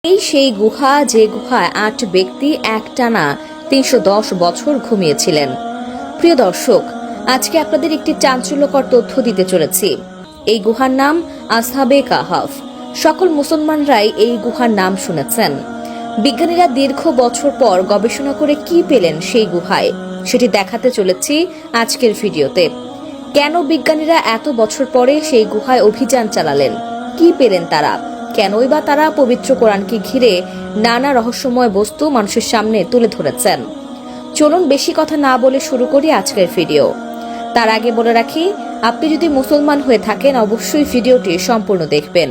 এই সেই গুহা, যে গুহায় ৮ ব্যক্তি একটানা ৩১০ বছর ঘুমিয়েছিলেন। প্রিয় দর্শক, আজকে আপনাদের একটি চাঞ্চল্যকর তথ্য দিতে চলেছি। এই গুহার নাম আসহাবে কাহাফ। সকল মুসলমানরাই এই গুহার নাম শুনেছেন। বিজ্ঞানীরা দীর্ঘ বছর পর গবেষণা করে কি পেলেন সেই গুহায়, সেটি দেখাতে চলেছি আজকের ভিডিওতে। কেন বিজ্ঞানীরা এত বছর পরে সেই গুহায় অভিযান চালালেন, কি পেলেন তারা, কেনই বা তারা পবিত্র কোরআনকে ঘিরে নানা রহস্যময় বস্তু মানুষের সামনে তুলে ধরেছেন। চলুন বেশি কথা না বলে শুরু করি আজকের ভিডিও। তার আগে বলে রাখি, আপনি যদি মুসলমান হয়ে থাকেন অবশ্যই ভিডিওটি সম্পূর্ণ দেখবেন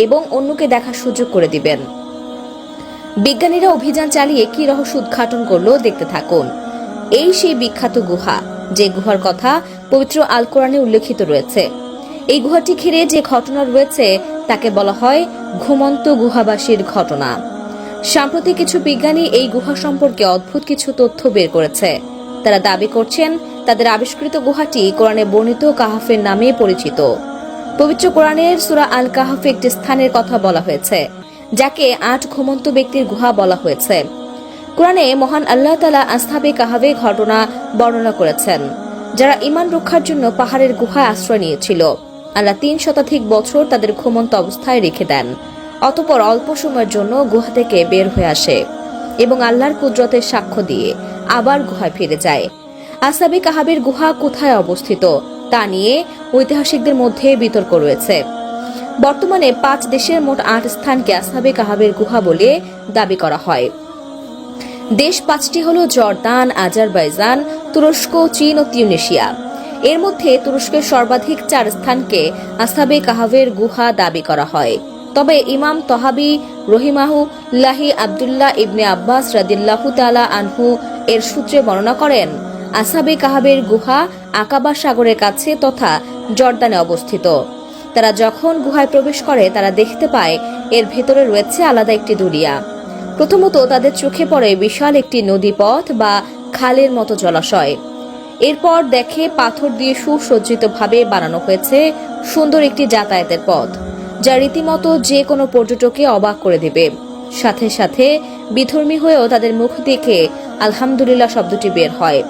এবং অন্যকে দেখার সুযোগ করে দিবেন। বিজ্ঞানীরা অভিযান চালিয়ে কি রহস্য উদ্ঘাটন করলো দেখতে থাকুন। এই সেই বিখ্যাত গুহা, যে গুহার কথা পবিত্র আল কোরআনে উল্লেখিত রয়েছে। এই গুহাটি ঘিরে যে ঘটনা রয়েছে তাকে বলা হয় ঘুমন্ত গুহাবাসীর ঘটনা। সাম্প্রতিক কিছু বিজ্ঞানী এই গুহা সম্পর্কে অদ্ভুত কিছু তথ্য বের করেছে। তারা দাবি করছেন তাদের আবিষ্কৃত গুহাটি কোরআনে বর্ণিত কাহাফের নামে পরিচিত। পবিত্র কোরআনের সূরা আল কাহাফে একটি স্থানের কথা বলা হয়েছে, যাকে ৮ ঘুমন্ত ব্যক্তির গুহা বলা হয়েছে। কোরআনে মহান আল্লাহ তাআলা আসহাবে কাহাফে ঘটনা বর্ণনা করেছেন, যারা ঈমান রক্ষার জন্য পাহাড়ের গুহায় আশ্রয় নিয়েছিল। আল্লাহ ৩ শতাধিক বছর তাদের ঘুমন্ত অবস্থায় রেখে দেন। অতঃপর অল্প সময়ের জন্য গুহা থেকে বের হয়ে আসে এবং আল্লাহর কুদরতের সাক্ষ্য দিয়ে আবার গুহায় ফিরে যায়। আসহাবে কাহাফের গুহা কোথায় অবস্থিত তা নিয়ে ঐতিহাসিকদের মধ্যে বিতর্ক রয়েছে। বর্তমানে ৫ দেশের মোট ৮ স্থানকে আসহাবে কাহাফের গুহা বলে দাবি করা হয়। দেশ ৫টি হল জর্দান, আজারবাইজান, তুরস্ক, চীন ও তিউনিসিয়া। এর মধ্যে তুরস্কের সর্বাধিক ৪ স্থানকে আসহাবে কাহাফের গুহা দাবি করা হয়। তবে ইমাম তহাবি রহিমাহুল্লাহি আব্দুল্লাহ ইবনে আব্বাস রাদিয়াল্লাহু তাআলা আনহু এর সূত্রে বর্ণনা করেন, আসহাবে কাহাফের গুহা আকাবা সাগরের কাছে তথা জর্দানে অবস্থিত। তারা যখন গুহায় প্রবেশ করে তারা দেখতে পায় এর ভেতরে রয়েছে আলাদা একটি দুনিয়া। প্রথমত তাদের চোখে পড়ে বিশাল একটি নদীপথ বা খালের মতো জলাশয়। এরপর দেখে পাথর দিয়ে সুসজ্জিতভাবে বানানো হয়েছে সুন্দর একটি যাতায়াতের পথ, যা রীতিমতো যে কোনো পর্যটককে অবাক করে দেবে। সাথে সাথে বিধর্মী হয়েও তাদের মুখ দেখে আলহামদুলিল্লাহ শব্দটি বের হয়।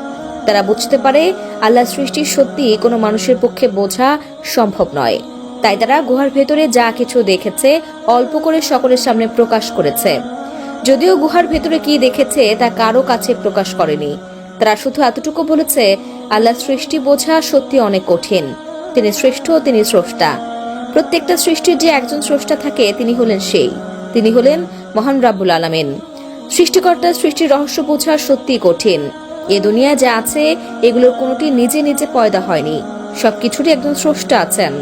তারা বুঝতে পারে আল্লাহ সৃষ্টি সত্যি কোনো মানুষের পক্ষে বোঝা সম্ভব নয়। তাই তারা গুহার ভেতরে যা কিছু দেখেছে অল্প করে সকলের সামনে প্রকাশ করেছে। যদিও গুহার ভেতরে কি দেখেছে তা কারো কাছে প্রকাশ করেনি। তারা শুধু এতটুকু বলেছে, আল্লাহ সৃষ্টি বোঝা সত্যি অনেক কঠিন। তিনি শ্রেষ্ঠ, তিনি স্রষ্টা। প্রত্যেকটা সৃষ্টির যে একজন স্রষ্টা থাকে তিনি হলেন মহান রাব্বুল আলামিন। সৃষ্টিকর্তার সৃষ্টির রহস্য বোঝা সত্যি কঠিন। এ দুনিয়া যা আছে এগুলোর কোনোটি নিজে নিজে পয়দা হয়নি, সবকিছুরই একজন স্রষ্টা আছেন।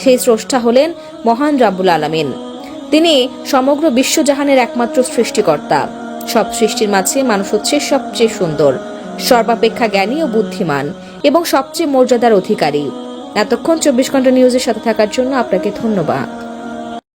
সেই স্রষ্টা হলেন মহান রাব্বুল আলামিন। তিনি সমগ্র বিশ্বজাহানের একমাত্র সৃষ্টিকর্তা। সব সৃষ্টির মাঝে মানুষ হচ্ছে সবচেয়ে সুন্দর, সর্বাপেক্ষা জ্ঞানী ও বুদ্ধিমান এবং সবচেয়ে মর্যাদার অধিকারী। এতক্ষণ ২৪ ঘন্টা নিউজের সাথে থাকার জন্য আপনাকে ধন্যবাদ।